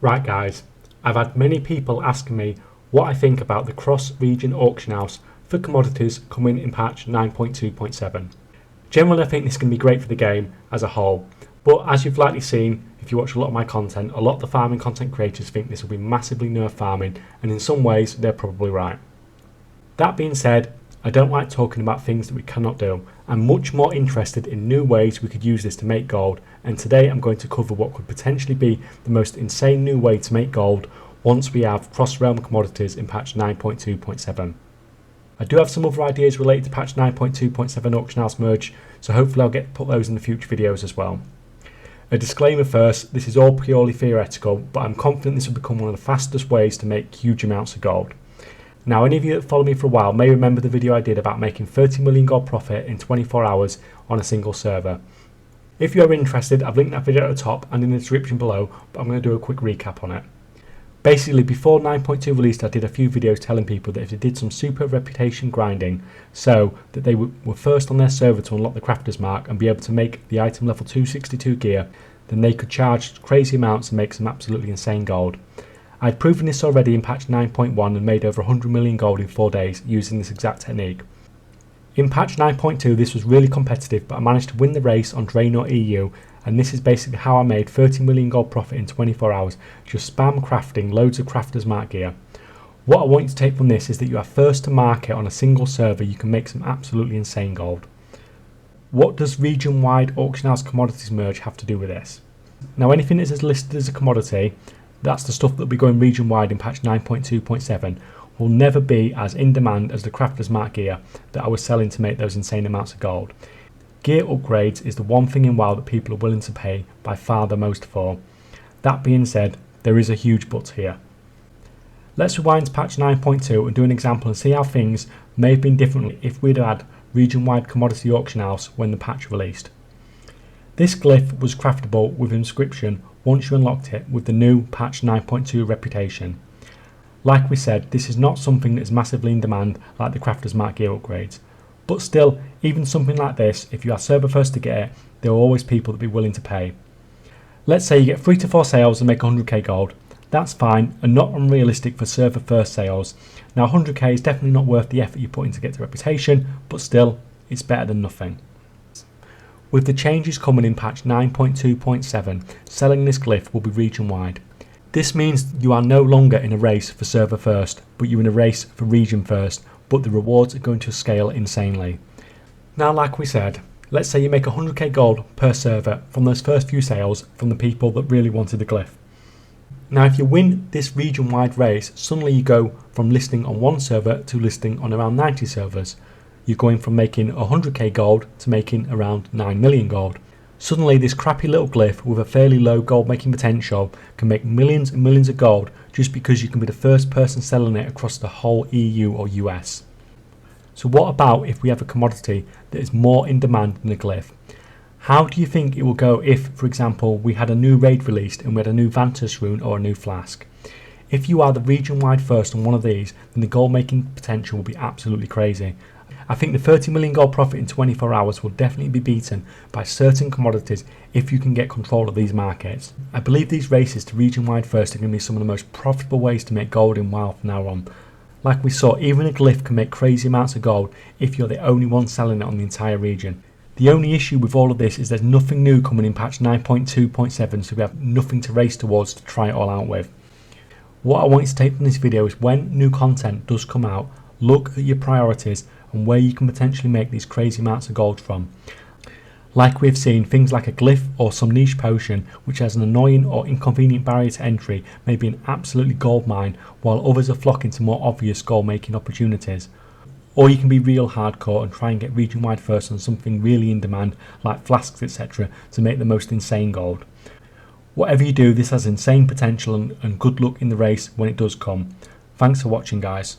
Right guys, I've had many people asking me what I think about the cross-region auction house for commodities coming in patch 9.2.7. Generally I think this is going to be great for the game as a whole, but as you've likely seen if you watch a lot of my content, a lot of the farming content creators think this will be massively nerf farming, and in some ways they're probably right. That being said, I don't like talking about things that we cannot do. I'm much more interested in new ways we could use this to make gold, and today I'm going to cover what could potentially be the most insane new way to make gold once we have cross-realm commodities in patch 9.2.7. I do have some other ideas related to patch 9.2.7 auction house merge, so hopefully I'll put those in the future videos as well. A disclaimer first, this is all purely theoretical, but I'm confident this will become one of the fastest ways to make huge amounts of gold. Now, any of you that follow me for a while may remember the video I did about making 30 million gold profit in 24 hours on a single server. If you are interested, I've linked that video at the top and in the description below, but I'm going to do a quick recap on it. Basically, before 9.2 released, I did a few videos telling people that if they did some super reputation grinding, so that they were first on their server to unlock the crafter's mark and be able to make the item level 262 gear, then they could charge crazy amounts and make some absolutely insane gold. I'd proven this already in patch 9.1 and made over 100 million gold in 4 days using this exact technique. In patch 9.2 this was really competitive, but I managed to win the race on Draenor EU, and this is basically how I made 30 million gold profit in 24 hours, just spam crafting loads of crafter's mark gear. What I want you to take from this is that you are first to market on a single server, you can make some absolutely insane gold. What does region-wide auction house commodities merge have to do with this? Now, anything that is listed as a commodity, that's the stuff that will be going region-wide in patch 9.2.7, will never be as in demand as the crafter's mark gear that I was selling to make those insane amounts of gold. Gear upgrades is the one thing in WoW that people are willing to pay by far the most for. That being said, there is a huge but here. Let's rewind to patch 9.2 and do an example and see how things may have been differently if we'd had region-wide commodity auction house when the patch released. This glyph was craftable with inscription once you unlocked it with the new patch 9.2 reputation. Like we said, this is not something that is massively in demand like the crafter's mark gear upgrades. But still, even something like this, if you are server first to get it, there are always people that be willing to pay. Let's say you get 3 to 4 sales and make 100k gold. That's fine and not unrealistic for server first sales. Now 100k is definitely not worth the effort you put in to get the reputation, but still, it's better than nothing. With the changes coming in patch 9.2.7, selling this glyph will be region wide. This means you are no longer in a race for server first, but you're in a race for region first, but the rewards are going to scale insanely. Now, like we said, let's say you make 100k gold per server from those first few sales from the people that really wanted the glyph. Now, if you win this region wide race, suddenly you go from listing on one server to listing on around 90 servers. You're going from making 100k gold to making around 9 million gold. Suddenly this crappy little glyph with a fairly low gold making potential can make millions and millions of gold just because you can be the first person selling it across the whole EU or US. So what about if we have a commodity that is more in demand than a glyph? How do you think it will go if, for example, we had a new raid released and we had a new Vantus rune or a new flask? If you are the region wide first on one of these, then the gold making potential will be absolutely crazy. I think the 30 million gold profit in 24 hours will definitely be beaten by certain commodities if you can get control of these markets. I believe these races to region wide first are going to be some of the most profitable ways to make gold in WoW from now on. Like we saw, even a glyph can make crazy amounts of gold if you're the only one selling it on the entire region. The only issue with all of this is there's nothing new coming in patch 9.2.7, so we have nothing to race towards to try it all out with. What I want you to take from this video is when new content does come out, look at your priorities and where you can potentially make these crazy amounts of gold from. Like we've seen, things like a glyph or some niche potion which has an annoying or inconvenient barrier to entry may be an absolutely gold mine, while others are flocking to more obvious gold making opportunities. Or you can be real hardcore and try and get region wide first on something really in demand like flasks etc. to make the most insane gold. Whatever you do, this has insane potential and good luck in the race when it does come. Thanks for watching guys.